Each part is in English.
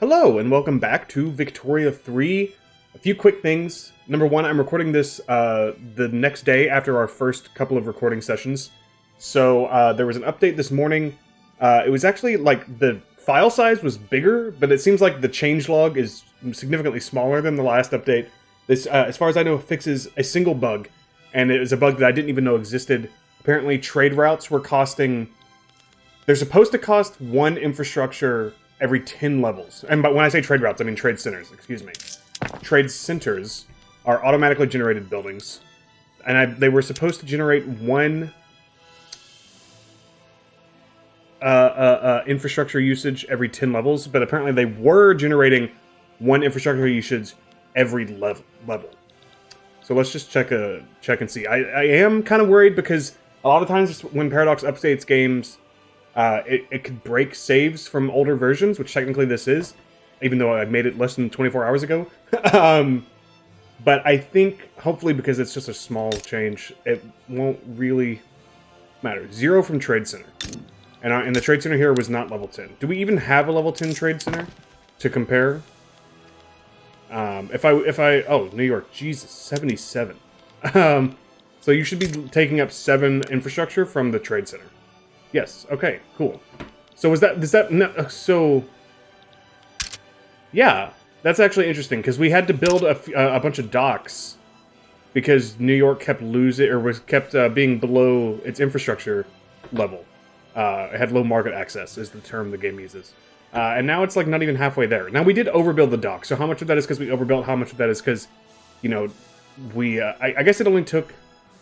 Hello, and welcome back to Victoria 3. A few quick things. Number one, I'm recording this the next day after our first couple of recording sessions. So there was an update this morning. It was actually, like, the file size was bigger, but it seems like the changelog is significantly smaller than the last update. This, as far as I know, fixes a single bug, and it was a bug that I didn't even know existed. Apparently, trade routes were costing... They're supposed to cost one infrastructure every 10 levels. And but when I say trade routes, I mean trade centers, excuse me. Trade centers are automatically generated buildings. And they were supposed to generate one infrastructure usage every 10 levels, but apparently they were generating one infrastructure usage every level. So let's just check and see. I am kind of worried because a lot of times when Paradox updates games, it could break saves from older versions, which technically this is, even though I made it less than 24 hours ago. But I think, hopefully, because it's just a small change, it won't really matter. 0 from Trade Center. And the Trade Center here was not level 10. Do we even have a level 10 Trade Center to compare? Oh, New York, Jesus, 77. So you should be taking up 7 infrastructure from the Trade Center. Yes, okay, cool. So yeah, that's actually interesting, because we had to build a bunch of docks because New York kept being below its infrastructure level. It had low market access, is the term the game uses. And now it's like not even halfway there. Now we did overbuild the dock, so how much of that is because we overbuilt, how much of that is because, you know, I guess it only took...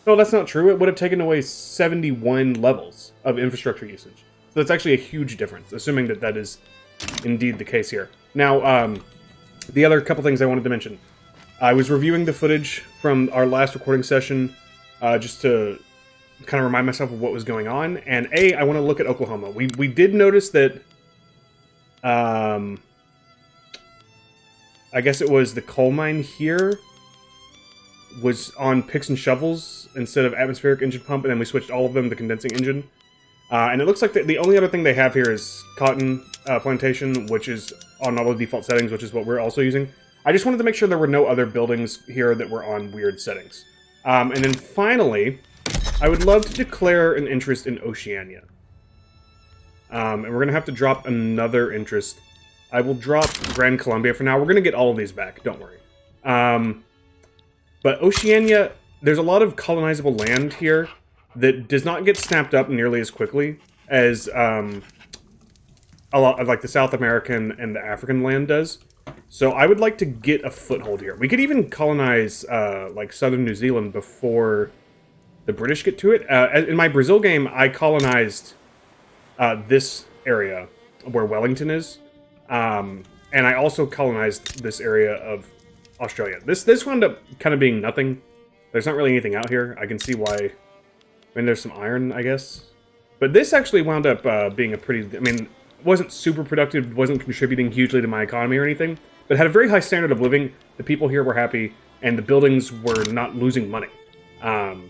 No, that's not true. It would have taken away 71 levels of infrastructure usage. So that's actually a huge difference, assuming that that is indeed the case here. Now, the other couple things I wanted to mention. I was reviewing the footage from our last recording session, just to kind of remind myself of what was going on. And I want to look at Oklahoma. We did notice that, I guess it was the coal mine here was on picks and shovels instead of atmospheric engine pump, and then we switched all of them to condensing engine. And it looks like the only other thing they have here is cotton plantation, which is on all the default settings, which is what we're also using. I just wanted to make sure there were no other buildings here that were on weird settings. And then finally, I would love to declare an interest in Oceania. And we're going to have to drop another interest. I will drop Grand Columbia for now. We're going to get all of these back, don't worry. But Oceania, there's a lot of colonizable land here that does not get snapped up nearly as quickly as a lot of like the South American and the African land does. So I would like to get a foothold here. We could even colonize like southern New Zealand before the British get to it. In my Brazil game, I colonized this area where Wellington is, and I also colonized this area of Australia. This wound up kind of being nothing. There's not really anything out here. I can see why. I mean, there's some iron, I guess. But this actually wound up being a pretty... I mean, wasn't super productive, wasn't contributing hugely to my economy or anything, but had a very high standard of living. The people here were happy, and the buildings were not losing money. And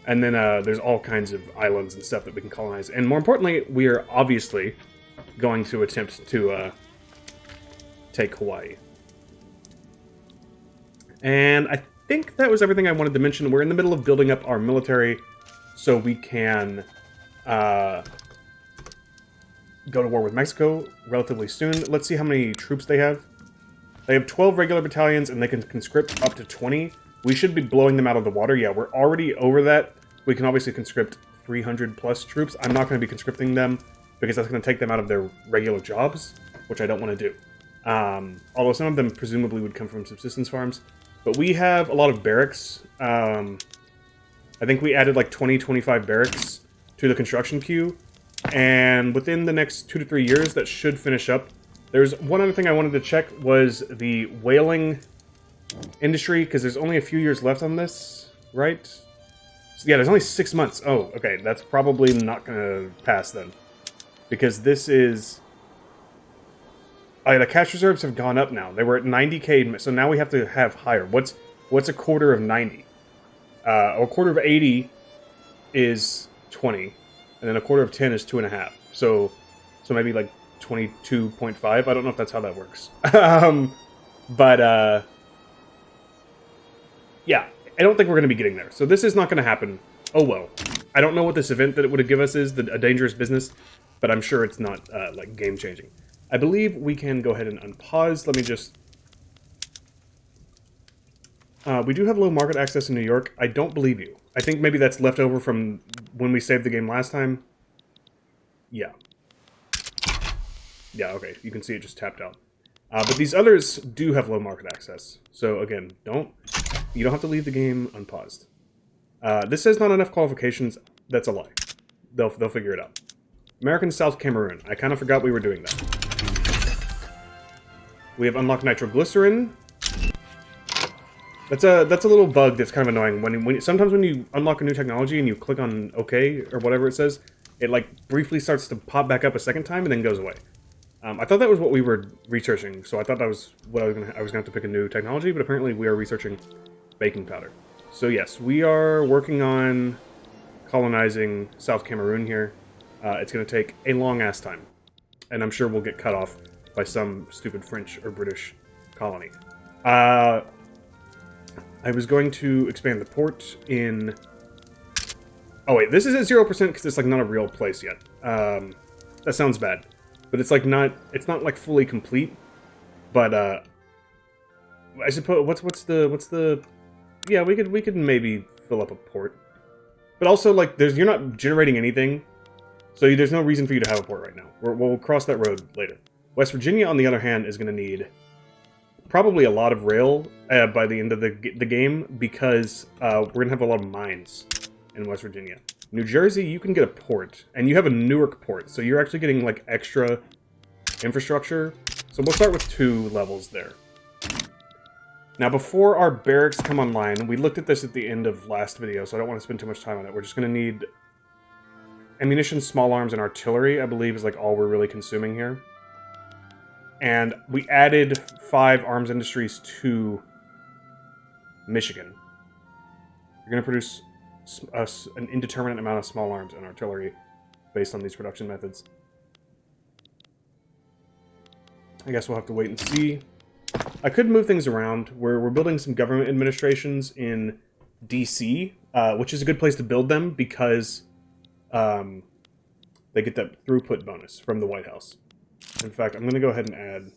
then there's all kinds of islands and stuff that we can colonize. And more importantly, we are obviously going to attempt to take Hawaii. And I think that was everything I wanted to mention. We're in the middle of building up our military so we can go to war with Mexico relatively soon. Let's see how many troops they have. They have 12 regular battalions, and they can conscript up to 20. We should be blowing them out of the water. Yeah, we're already over that. We can obviously conscript 300 plus troops. I'm not going to be conscripting them because that's going to take them out of their regular jobs, which I don't want to do. Although some of them presumably would come from subsistence farms. But we have a lot of barracks. I think we added like 25 barracks to the construction queue. And within the next 2 to 3 years, that should finish up. There's one other thing I wanted to check was the whaling industry, because there's only a few years left on this, right? So yeah, there's only 6 months. Oh, okay, that's probably not going to pass then. Because this is... the cash reserves have gone up now. They were at 90k, so now we have to have higher. What's a quarter of 90? A quarter of 80 is 20, and then a quarter of 10 is 2.5. So maybe like 22.5. I don't know if that's how that works. But yeah, I don't think we're going to be getting there. So this is not going to happen. Oh well. I don't know what this event that it would give us is, a dangerous business, but I'm sure it's not like game-changing. I believe we can go ahead and unpause. Let me just... we do have low market access in New York. I don't believe you. I think maybe that's left over from when we saved the game last time. Yeah. Yeah, okay. You can see it just tapped out. But these others do have low market access. So again, you don't have to leave the game unpaused. This says not enough qualifications. That's a lie. They'll figure it out. American South Cameroon. I kind of forgot we were doing that. We have unlocked nitroglycerin. That's a little bug that's kind of annoying. Sometimes when you unlock a new technology and you click on OK or whatever it says, it like briefly starts to pop back up a second time and then goes away. I thought that was what we were researching, so I thought that was what I was gonna have to pick a new technology, but apparently we are researching baking powder. So yes, we are working on colonizing South Cameroon here. It's going to take a long-ass time, and I'm sure we'll get cut off by some stupid French or British colony. I was going to expand the port in... Oh wait, this is at 0% because it's like not a real place yet. That sounds bad, but it's like it's not like fully complete. But I suppose what's the yeah, we could maybe fill up a port, but also like you're not generating anything, so there's no reason for you to have a port right now. We'll cross that road later. West Virginia, on the other hand, is going to need probably a lot of rail by the end of the game because we're going to have a lot of mines in West Virginia. New Jersey, you can get a port, and you have a Newark port, so you're actually getting like extra infrastructure. So we'll start with 2 levels there. Now, before our barracks come online, we looked at this at the end of last video, so I don't want to spend too much time on it. We're just going to need ammunition, small arms, and artillery, I believe, is like all we're really consuming here. And we added 5 arms industries to Michigan. You're going to produce an indeterminate amount of small arms and artillery based on these production methods. I guess we'll have to wait and see. I could move things around. We're building some government administrations in DC, which is a good place to build them because they get that throughput bonus from the White House. In fact, I'm going to go ahead and add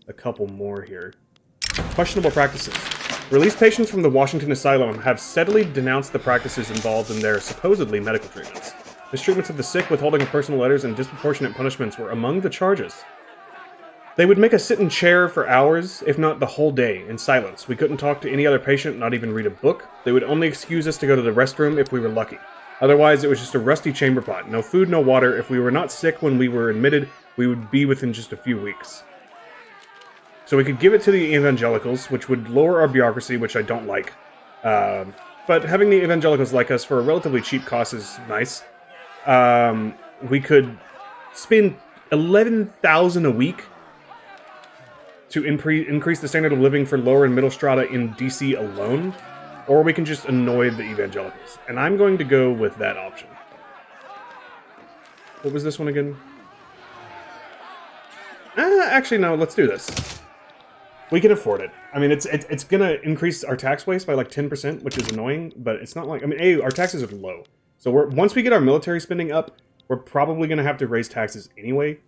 a couple more here. Questionable practices. Released patients from the Washington Asylum have steadily denounced the practices involved in their supposedly medical treatments. Mistreatments of the sick, withholding of personal letters, and disproportionate punishments were among the charges. They would make us sit in chair for hours, if not the whole day, in silence. We couldn't talk to any other patient, not even read a book. They would only excuse us to go to the restroom if we were lucky. Otherwise, it was just a rusty chamber pot. No food, no water. If we were not sick when we were admitted, we would be within just a few weeks. So we could give it to the evangelicals, which would lower our bureaucracy, which I don't like. But having the evangelicals like us for a relatively cheap cost is nice. We could spend $11,000 a week to increase the standard of living for lower and middle strata in DC alone, or we can just annoy the evangelicals. And I'm going to go with that option. What was this one again? Actually, no, let's do this. We can afford it. I mean, it's going to increase our tax base by like 10%, which is annoying, but it's not like... I mean, our taxes are low. So once we get our military spending up, we're probably going to have to raise taxes anyway.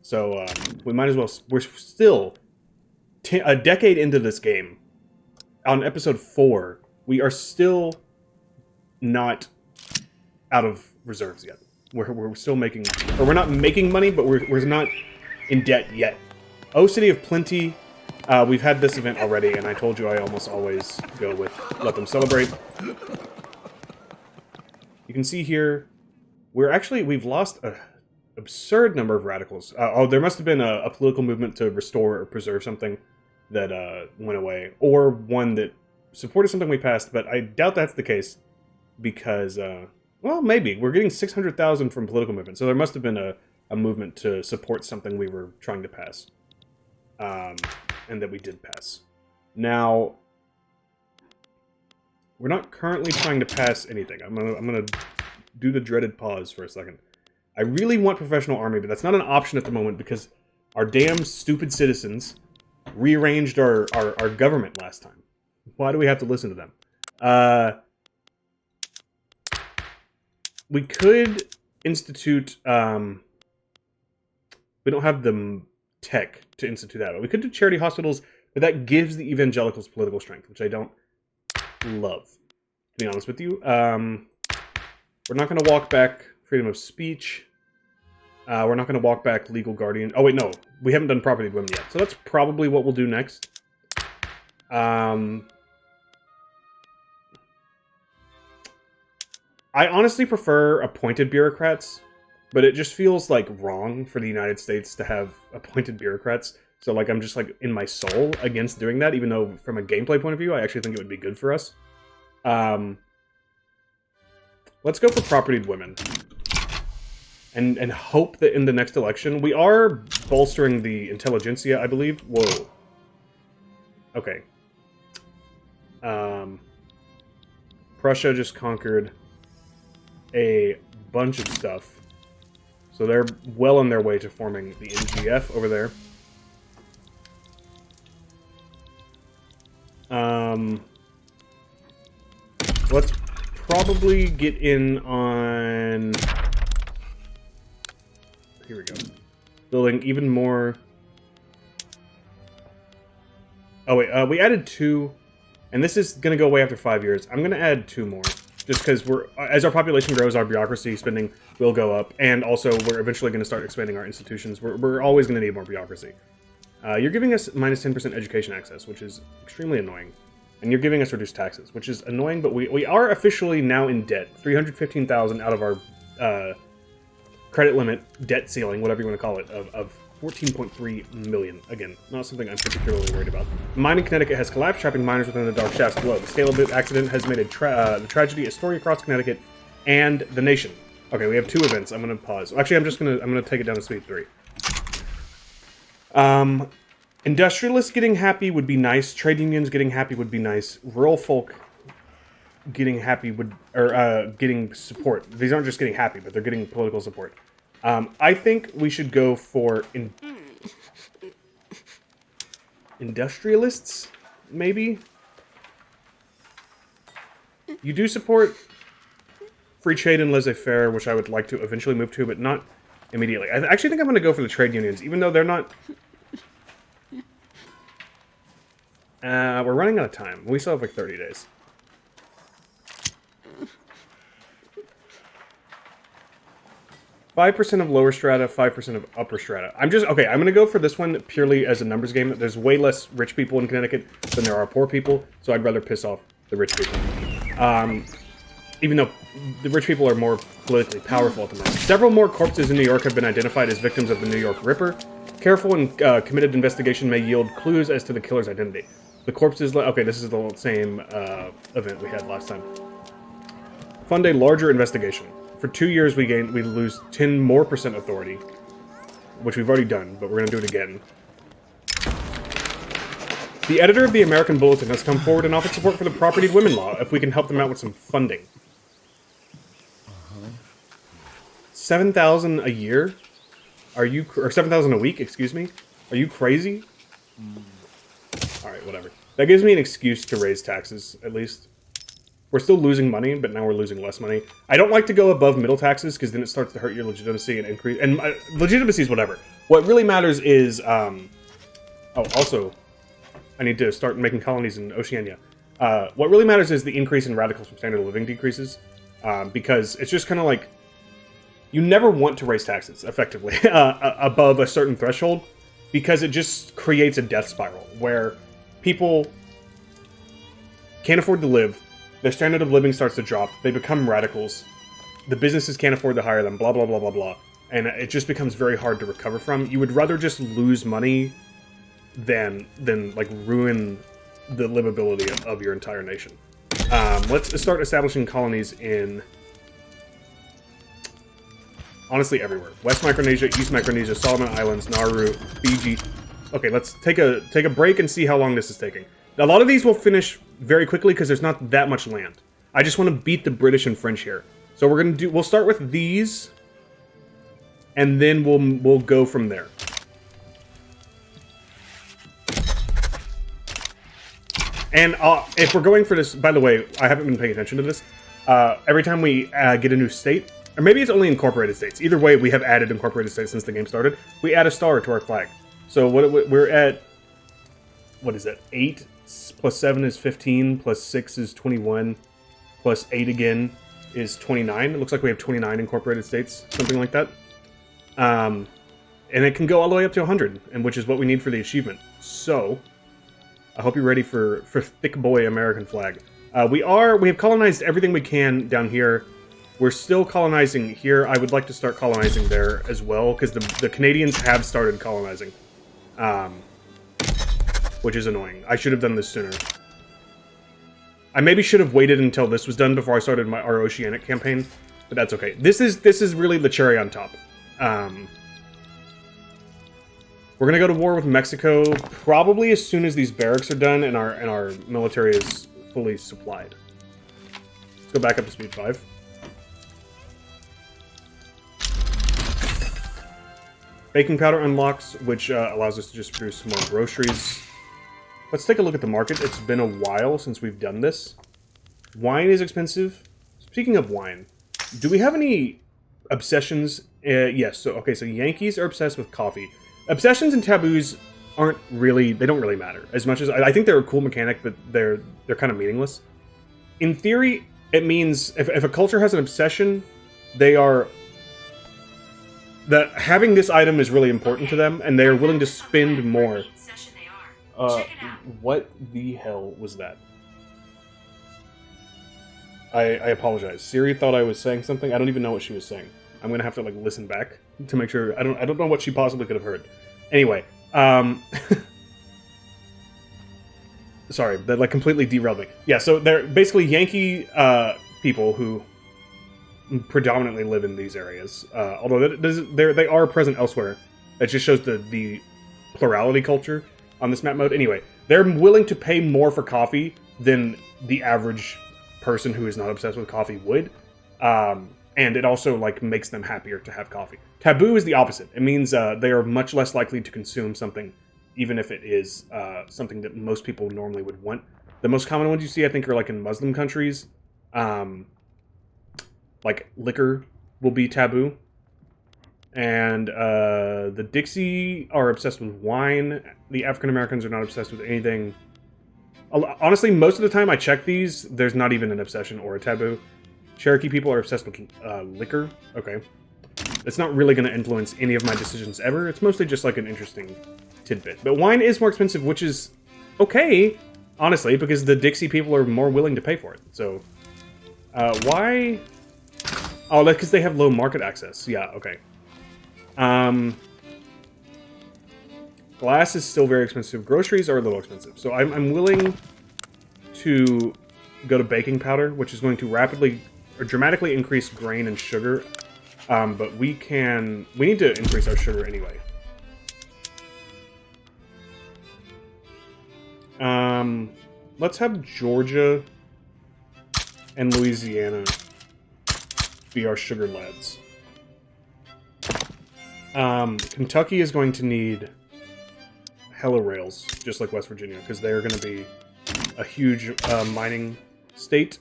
So we might as well... We're still... a decade into this game, on episode 4, we are still not out of reserves yet. We're still making... Or we're not making money, but we're not in debt yet. Oh, City of Plenty... we've had this event already, and I told you I almost always go with Let Them Celebrate. You can see here, we've lost an absurd number of radicals. There must have been a political movement to restore or preserve something that went away, or one that supported something we passed, but I doubt that's the case, because, well, maybe. We're getting 600,000 from political movement, so there must have been a movement to support something we were trying to pass. And that we did pass. Now, we're not currently trying to pass anything. I'm gonna do the dreaded pause for a second. I really want professional army, but that's not an option at the moment because our damn stupid citizens rearranged our government last time. Why do we have to listen to them? We could institute... we don't have the tech to institute that. But we could do charity hospitals, but that gives the evangelicals political strength, which I don't love, to be honest with you. We're not going to walk back freedom of speech. We're not going to walk back legal guardian. Oh, wait, no. We haven't done property women yet. So that's probably what we'll do next. I honestly prefer appointed bureaucrats, but it just feels, like, wrong for the United States to have appointed bureaucrats. So, like, I'm just, like, in my soul against doing that, even though from a gameplay point of view, I actually think it would be good for us. Let's go for propertied women. And hope that in the next election... We are bolstering the intelligentsia, I believe. Whoa. Okay. Prussia just conquered a bunch of stuff. So they're well on their way to forming the NGF over there. Let's probably get in on... Here we go. Building even more... Oh wait, we added 2, and this is going to go away after 5 years. I'm going to add 2 more, just because as our population grows, our bureaucracy spending will go up, and also we're eventually going to start expanding our institutions. We're always going to need more bureaucracy. You're giving us minus 10% education access, which is extremely annoying. And you're giving us reduced taxes, which is annoying, but we are officially now in debt. 315,000 out of our credit limit, debt ceiling, whatever you want to call it, of 14.3 million. Again, not something I'm particularly worried about. Mine in Connecticut has collapsed, trapping miners within the dark shafts below. The scale of the accident has made the tragedy a story across Connecticut and the nation. Okay, we have 2 events. I'm going to pause. Actually, I'm going to take it down to speed 3. Industrialists getting happy would be nice. Trade unions getting happy would be nice. Rural folk getting happy would... Or, getting support. These aren't just getting happy, but they're getting political support. I think we should go for... industrialists? Maybe? You do support free trade and laissez-faire, which I would like to eventually move to, but not immediately. I actually think I'm going to go for the trade unions, even though they're not... we're running out of time. We still have like 30 days. %5 of lower strata, 5% of upper strata. I'm gonna go for this one purely as a numbers game. There's way less rich people in Connecticut than there are poor people, so I'd rather piss off the rich people. Even though the rich people are more politically powerful at the moment. Several more corpses in New York have been identified as victims of the New York Ripper. Careful and committed investigation may yield clues as to the killer's identity. The corpses... Okay, this is the same event we had last time. Fund a larger investigation. For 2 years, we lose 10% more authority, which we've already done, but we're going to do it again. The editor of the American Bulletin has come forward and offered support for the propertied women law if we can help them out with some funding. 7,000 a year? Are you... Or 7,000 a week, excuse me? Are you crazy? Alright, whatever. That gives me an excuse to raise taxes, at least. We're still losing money, but now we're losing less money. I don't like to go above middle taxes, because then it starts to hurt your legitimacy and increase... And legitimacy is whatever. What really matters is... Oh, also, I need to start making colonies in Oceania. What really matters is the increase in radicals from standard of living decreases. Because it's just kind of like... You never want to raise taxes, effectively, above a certain threshold, because it just creates a death spiral, where people can't afford to live, their standard of living starts to drop, they become radicals, the businesses can't afford to hire them, blah, blah, blah, blah, blah, and it just becomes very hard to recover from. You would rather just lose money than like, ruin the livability of your entire nation. Let's start establishing colonies in... Honestly, everywhere. West Micronesia, East Micronesia, Solomon Islands, Nauru, Fiji. Okay, let's take a break and see how long this is taking. A lot of these will finish very quickly because there's not that much land. I just want to beat the British and French here. So we'll start with these. and then we'll go from there. And if we're going for this, by the way, I haven't been paying attention to this. Every time we get a new state, or maybe it's only incorporated states. Either way, we have added incorporated states since the game started. We add a star to our flag. So we're at, what is it? 8 plus 7 is 15, plus 6 is 21, plus 8 again is 29. It looks like we have 29 incorporated states, something like that. And it can go all the way up to 100, and which is what we need for the achievement. So, I hope you're ready for thick boy American flag. We have colonized everything we can down here. We're still colonizing here. I would like to start colonizing there as well, because the Canadians have started colonizing. Which is annoying. I should have done this sooner. I maybe should have waited until this was done before I started our Oceanic campaign, but that's okay. This is really the cherry on top. We're gonna go to war with Mexico probably as soon as these barracks are done and our military is fully supplied. Let's go back up to speed 5. Baking powder unlocks, which allows us to just produce more groceries. Let's take a look at the market. It's been a while since we've done this. Wine is expensive. Speaking of wine, do we have any obsessions? Yes. So Yankees are obsessed with coffee. Obsessions and taboos they don't really matter as much as I think they're a cool mechanic, but they're kind of meaningless. In theory, it means if a culture has an obsession, that having this item is really important to them, and they are willing to spend more. What the hell was that? I apologize. Siri thought I was saying something. I don't even know what she was saying. I'm gonna have to listen back to make sure. I don't know what she possibly could have heard. Anyway, sorry, that completely derailed me. Yeah, so they're basically Yankee people who predominantly live in these areas. Although they are present elsewhere. It just shows the plurality culture on this map mode. Anyway, they're willing to pay more for coffee than the average person who is not obsessed with coffee would. And it also makes them happier to have coffee. Taboo is the opposite. It means they are much less likely to consume something, even if it is something that most people normally would want. The most common ones you see, I think, are in Muslim countries. Liquor will be taboo. And the Dixie are obsessed with wine. The African Americans are not obsessed with anything. Honestly, most of the time I check these, there's not even an obsession or a taboo. Cherokee people are obsessed with liquor. Okay. It's not really going to influence any of my decisions ever. It's mostly just an interesting tidbit. But wine is more expensive, which is okay, honestly, because the Dixie people are more willing to pay for it. So, why? Oh, that's because they have low market access. Yeah, okay. Glass is still very expensive. Groceries are a little expensive. So I'm willing to go to baking powder, which is going to rapidly or dramatically increase grain and sugar. But we need to increase our sugar anyway. Let's have Georgia and Louisiana be our sugar lads. Kentucky is going to need hella rails, just like West Virginia, because they're going to be a huge mining state.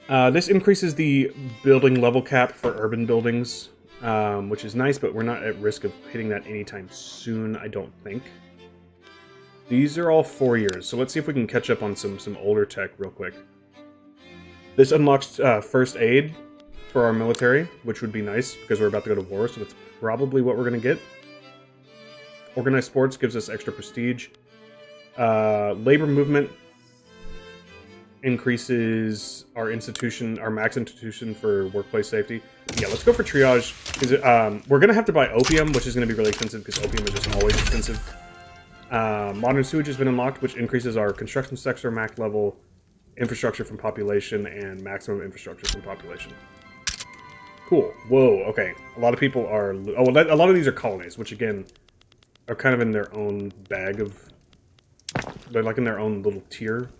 This increases the building level cap for urban buildings, which is nice, but we're not at risk of hitting that anytime soon, I don't think. These are all 4 years, so let's see if we can catch up on some older tech real quick. This unlocks first aid for our military, which would be nice, because we're about to go to war, so that's probably what we're going to get. Organized sports gives us extra prestige. Labor movement increases our max institution for workplace safety. Yeah, let's go for triage, because we're going to have to buy opium, which is going to be really expensive, because opium is just always expensive. Modern sewage has been unlocked, which increases our construction sector max level, infrastructure from population, and maximum infrastructure from population. Cool. Whoa, okay. A lot of people are... a lot of these are colonies, which again are kind of in their own bag of... They're in their own little tier.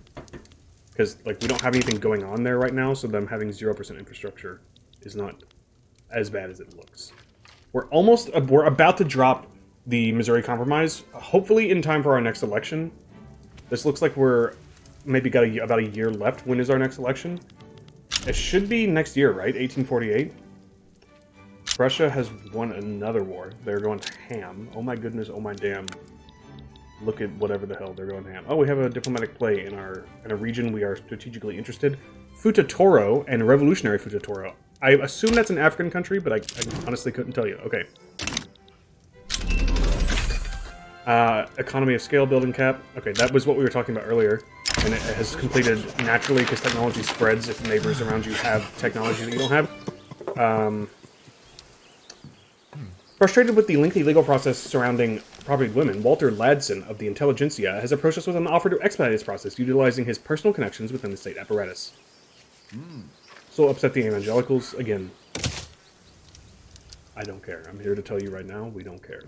Because, we don't have anything going on there right now, so them having 0% infrastructure is not as bad as it looks. We're about to drop the Missouri Compromise, hopefully in time for our next election. This looks like we're maybe got about a year left. When is our next election? It should be next year, right? 1848? Russia has won another war. They're going ham. Oh my goodness, oh my damn. Look at whatever the hell they're going ham. Oh, we have a diplomatic play in a region we are strategically interested. Futatoro and Revolutionary Futatoro. I assume that's an African country, but I honestly couldn't tell you. Okay. Economy of scale building cap. Okay, that was what we were talking about earlier. And it has completed naturally because technology spreads if neighbors around you have technology that you don't have. Frustrated with the lengthy legal process surrounding property of women, Walter Ladson of the Intelligentsia has approached us with an offer to expedite this process, utilizing his personal connections within the state apparatus. So upset the evangelicals. Again, I don't care. I'm here to tell you right now, we don't care.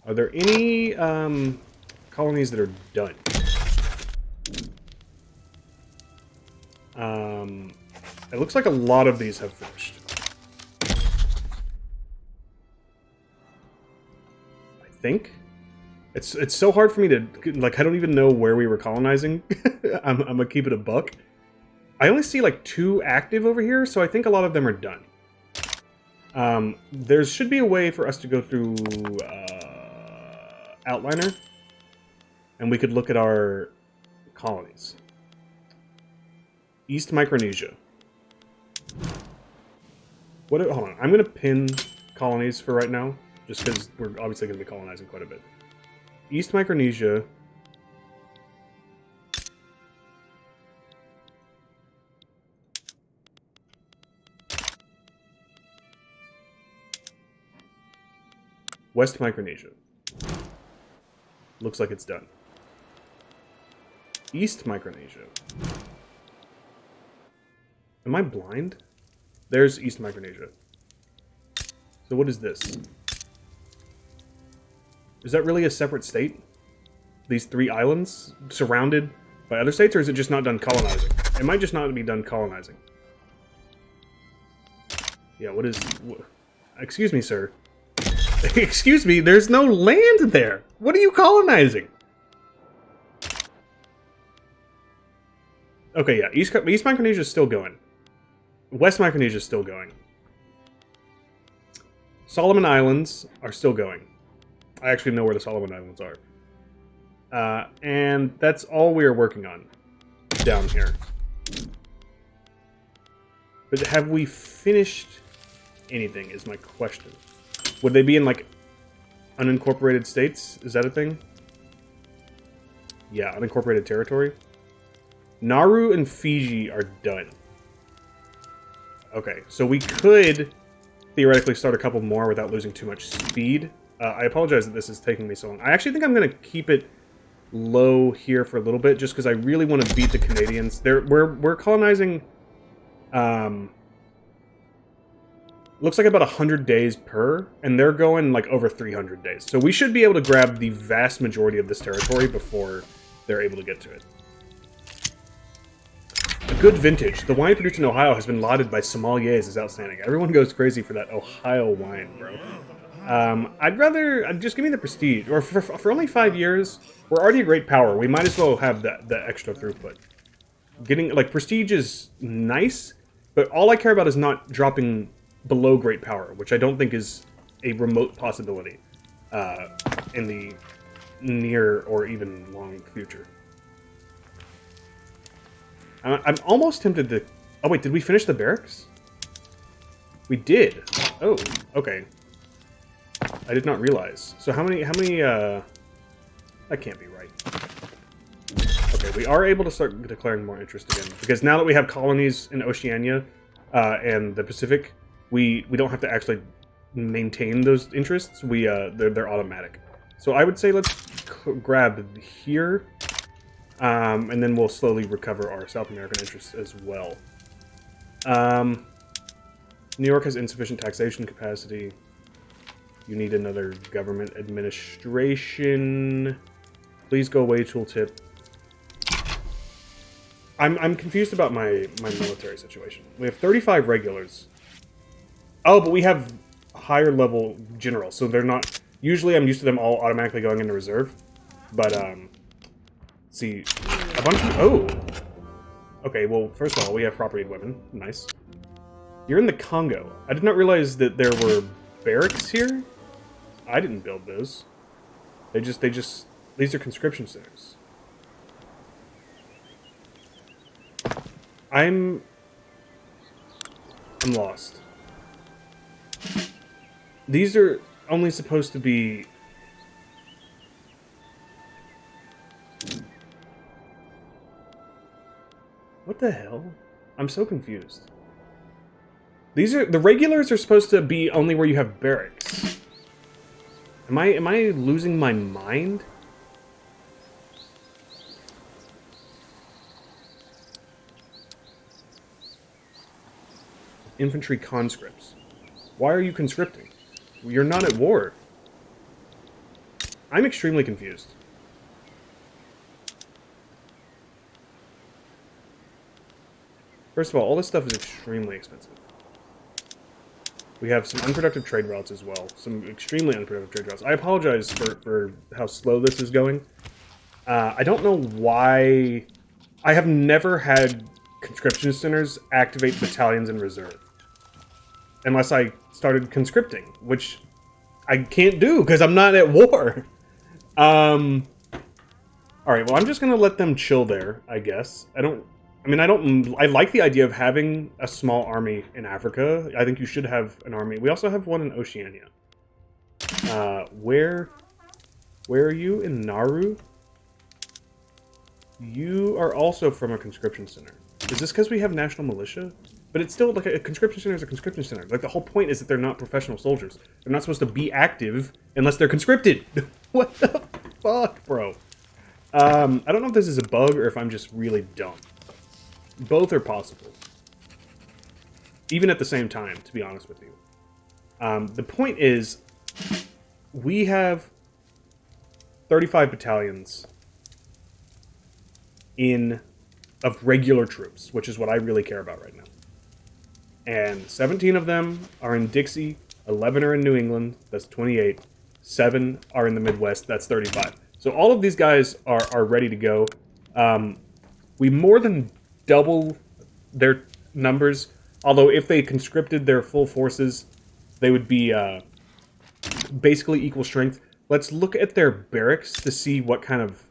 Are there any colonies that are done? It looks like a lot of these have finished. I think. It's so hard for me to, like, I don't even know where we were colonizing. I'm gonna keep it a buck. I only see, like, 2 active over here, so I think a lot of them are done. There should be a way for us to go through Outliner, and we could look at our colonies. East Micronesia. Hold on, I'm going to pin colonies for right now, just because we're obviously going to be colonizing quite a bit. East Micronesia. West Micronesia. Looks like it's done. East Micronesia. Am I blind? There's East Micronesia. So what is this? Is that really a separate state? These 3 islands surrounded by other states, or is it just not done colonizing? It might just not be done colonizing. Yeah, what is... Excuse me, sir. Excuse me, there's no land there! What are you colonizing? Okay, yeah, East Micronesia is still going. West Micronesia is still going. Solomon Islands are still going. I actually know where the Solomon Islands are. And that's all we are working on down here. But have we finished anything is my question. Would they be in, like, unincorporated states? Is that a thing? Yeah, unincorporated territory. Nauru and Fiji are done. Okay, so we could theoretically start a couple more without losing too much speed. I apologize that this is taking me so long. I actually think I'm going to keep it low here for a little bit, just because I really want to beat the Canadians. We're colonizing... looks like about 100 days per, and they're going like over 300 days. So we should be able to grab the vast majority of this territory before they're able to get to it. A good vintage. The wine produced in Ohio has been lauded by sommeliers as outstanding. Everyone goes crazy for that Ohio wine, bro. I'd just give me the prestige. Or for only 5 years, we're already a great power. We might as well have the extra throughput. Getting, like, prestige is nice, but all I care about is not dropping below great power, which I don't think is a remote possibility in the near or even long future. I'm almost tempted to... Oh, wait, did we finish the barracks? We did. Oh, okay. I did not realize. So how many, that can't be right. Okay, we are able to start declaring more interest again, because now that we have colonies in Oceania and the Pacific, we don't have to actually maintain those interests. They're automatic. So I would say let's grab here, and then we'll slowly recover our South American interests as well. New York has insufficient taxation capacity. You need another government administration. Please go away, tooltip. I'm confused about my military situation. We have 35 regulars. Oh, but we have higher level generals, so they're not... Usually I'm used to them all automatically going into reserve. But, see, a bunch of... Oh! Okay, well, first of all, we have property women. Nice. You're in the Congo. I did not realize that there were barracks here. I didn't build those. These are conscription centers. I'm lost. These are only supposed to be... What the hell? I'm so confused. The regulars are supposed to be only where you have barracks. Am I losing my mind? Infantry conscripts. Why are you conscripting? You're not at war. I'm extremely confused. First of all this stuff is extremely expensive. We have some unproductive trade routes as well. Some extremely unproductive trade routes. I apologize for how slow this is going. I don't know why... I have never had conscription centers activate battalions in reserve. Unless I started conscripting, which I can't do because I'm not at war. Alright, well, I'm just going to let them chill there, I guess. I like the idea of having a small army in Africa. I think you should have an army. We also have one in Oceania. Where are you? In Nauru? You are also from a conscription center. Is this because we have national militia? But it's still, like, a conscription center is a conscription center. Like, the whole point is that they're not professional soldiers. They're not supposed to be active unless they're conscripted. What the fuck, bro? I don't know if this is a bug or if I'm just really dumb. Both are possible. Even at the same time, to be honest with you. The point is, we have 35 battalions of regular troops, which is what I really care about right now. And 17 of them are in Dixie, 11 are in New England, that's 28, 7 are in the Midwest, that's 35. So all of these guys are ready to go. We more than double their numbers, although if they conscripted their full forces, they would be basically equal strength. Let's look at their barracks to see what kind of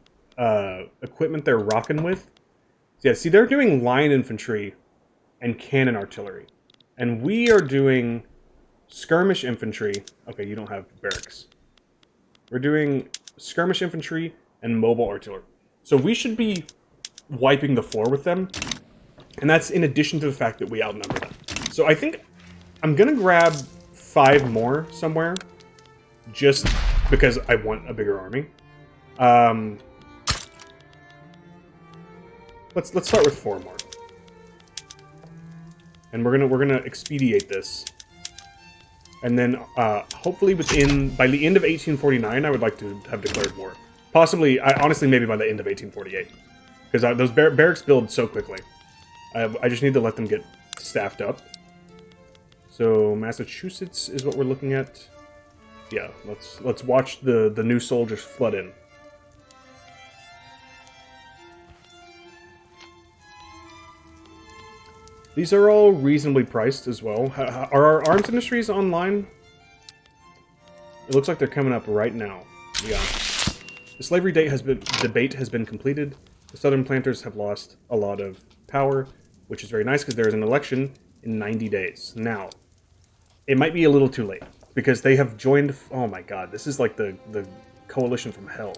equipment they're rocking with. Yeah, see, they're doing line infantry and cannon artillery. And we are doing skirmish infantry. Okay, you don't have barracks. We're doing skirmish infantry and mobile artillery. So we should be wiping the floor with them. And that's in addition to the fact that we outnumber them. So I think I'm going to grab 5 more somewhere. Just because I want a bigger army. Let's start with 4 more. And we're gonna expedite this. And then hopefully by the end of 1849, I would like to have declared war. Possibly, honestly, maybe by the end of 1848. Because those barracks build so quickly. I just need to let them get staffed up. So Massachusetts is what we're looking at. Yeah, let's watch the new soldiers flood in. These are all reasonably priced as well. Are our arms industries online? It looks like they're coming up right now. Yeah. The slavery debate has been completed. The Southern planters have lost a lot of power, which is very nice because there is an election in 90 days. Now, it might be a little too late because they have joined... Oh my god, this is like the coalition from hell.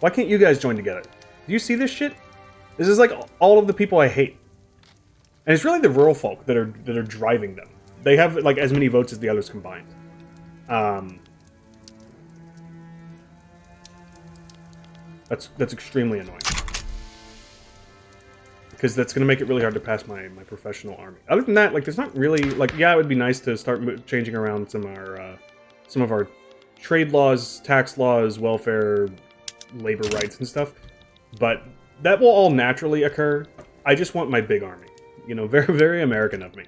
Why can't you guys join together? Do you see this shit? This is like all of the people I hate. And it's really the rural folk that are driving them. They have like as many votes as the others combined. That's extremely annoying. Because that's going to make it really hard to pass my professional army. Other than that, like, there's not really... Like, yeah, it would be nice to start changing around some of our trade laws, tax laws, welfare, labor rights and stuff. But that will all naturally occur. I just want my big army. You know, very, very American of me.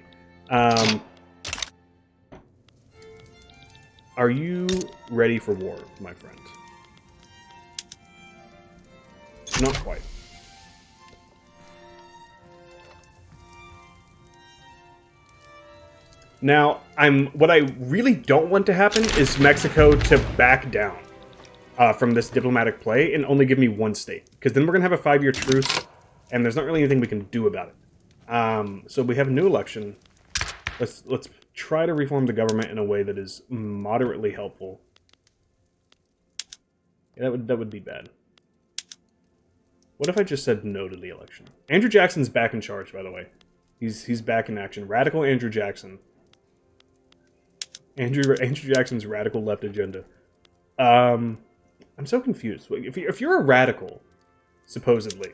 Are you ready for war, my friend? Not quite. Now, what I really don't want to happen is Mexico to back down from this diplomatic play and only give me one state, because then we're gonna have a 5-year truce, and there's not really anything we can do about it. So we have a new election. Let's try to reform the government in a way that is moderately helpful. Yeah, that would be bad. What if I just said no to the election? Andrew Jackson's back in charge, by the way. He's back in action. Radical Andrew Jackson. Andrew Jackson's radical left agenda. I'm so confused. If you're a radical, supposedly,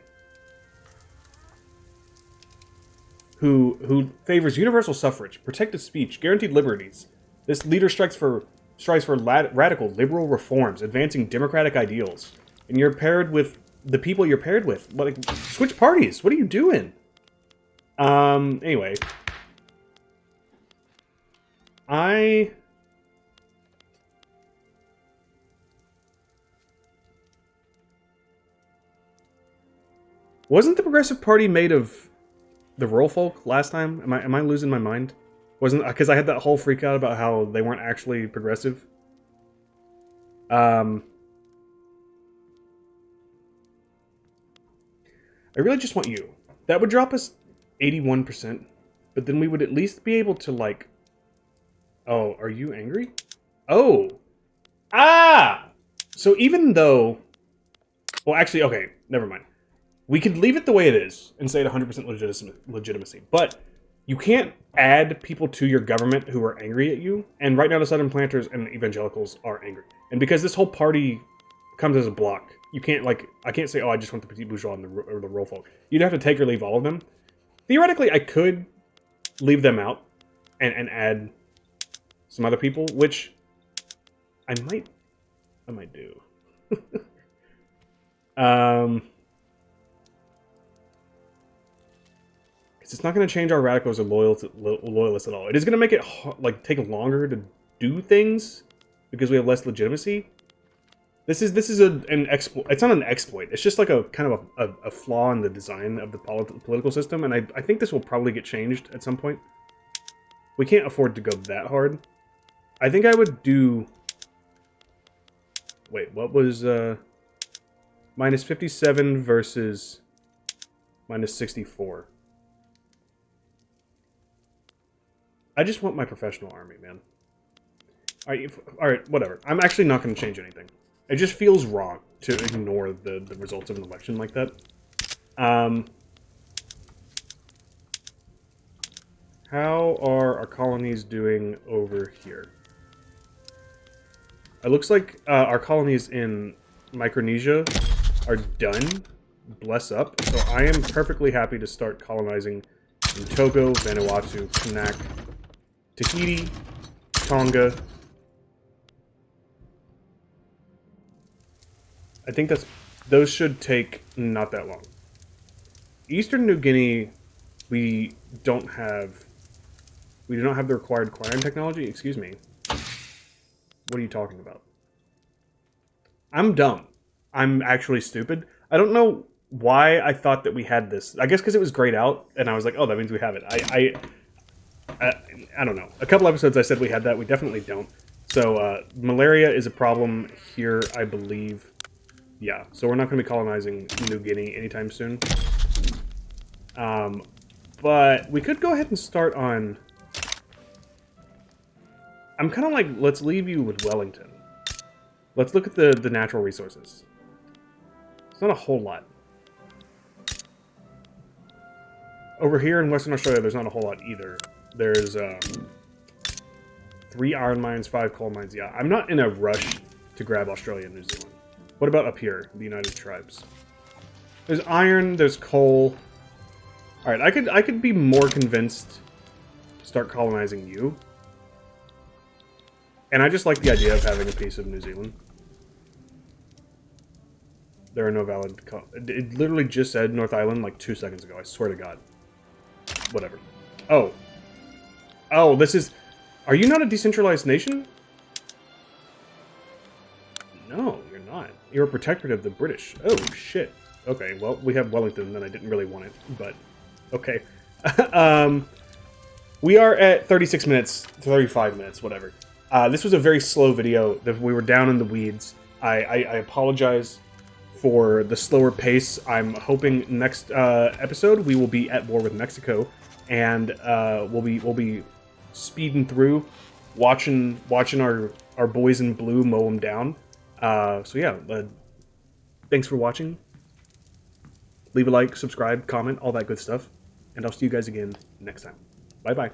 who favors universal suffrage, protected speech, guaranteed liberties, this leader strives for radical liberal reforms, advancing democratic ideals, and you're paired with the people you're paired with. Like, switch parties. What are you doing? Anyway. Wasn't the Progressive Party made of the rural folk last time? Am I losing my mind? Wasn't, because I had that whole freak out about how they weren't actually progressive. I really just want you. That would drop us 81%, but then we would at least be able to, like... Oh, are you angry? Oh! Ah! So even though... Well, actually, okay, never mind. We could leave it the way it is and say it 100% legitimacy, but you can't add people to your government who are angry at you, and right now the Southern Planters and evangelicals are angry. And because this whole party comes as a block, you can't, like, I can't say, oh, I just want the petit bourgeois and the rural folk. You'd have to take or leave all of them. Theoretically, I could leave them out and add some other people, which I might do. Because it's not going to change our radicals or loyalists at all. It is going to make it take longer to do things because we have less legitimacy. This is an exploit. It's not an exploit. It's just like a kind of a flaw in the design of the political system, and I think this will probably get changed at some point. We can't afford to go that hard. I think I would do... Wait, what was... minus 57 versus minus 64. I just want my professional army, man. Alright, whatever. I'm actually not going to change anything. It just feels wrong to ignore the results of an election like that. How are our colonies doing over here? It looks like our colonies in Micronesia are done. Bless up. So I am perfectly happy to start colonizing in Togo, Vanuatu, Kanak, Tahiti, Tonga. I think those should take not that long. Eastern New Guinea, we do not have the required acquiring technology. Excuse me. What are you talking about? I'm dumb. I'm actually stupid. I don't know why I thought that we had this. I guess because it was grayed out, and I was like, oh, that means we have it. I don't know. A couple episodes I said we had that. We definitely don't. So, malaria is a problem here, I believe. Yeah, so we're not going to be colonizing New Guinea anytime soon. But we could go ahead and start on... I'm kind of like, let's leave you with Wellington. Let's look at the natural resources. It's not a whole lot. Over here in Western Australia, there's not a whole lot either. There's 3 iron mines, 5 coal mines. Yeah, I'm not in a rush to grab Australia and New Zealand. What about up here, the United Tribes? There's iron, there's coal. Alright, I could be more convinced to start colonizing you. And I just like the idea of having a piece of New Zealand. There are no valid... It literally just said North Island like 2 seconds ago. I swear to God. Whatever. Oh. Oh, this is... Are you not a decentralized nation? No, you're not. You're a protectorate of the British. Oh, shit. Okay, well, we have Wellington, then I didn't really want it, but... Okay. We are at 36 minutes, 35 minutes, whatever. This was a very slow video. We were down in the weeds. I apologize for the slower pace. I'm hoping next episode we will be at war with Mexico, and we'll be speeding through, watching our boys in blue mow them down. So yeah, thanks for watching. Leave a like, subscribe, comment, all that good stuff, and I'll see you guys again next time. Bye bye.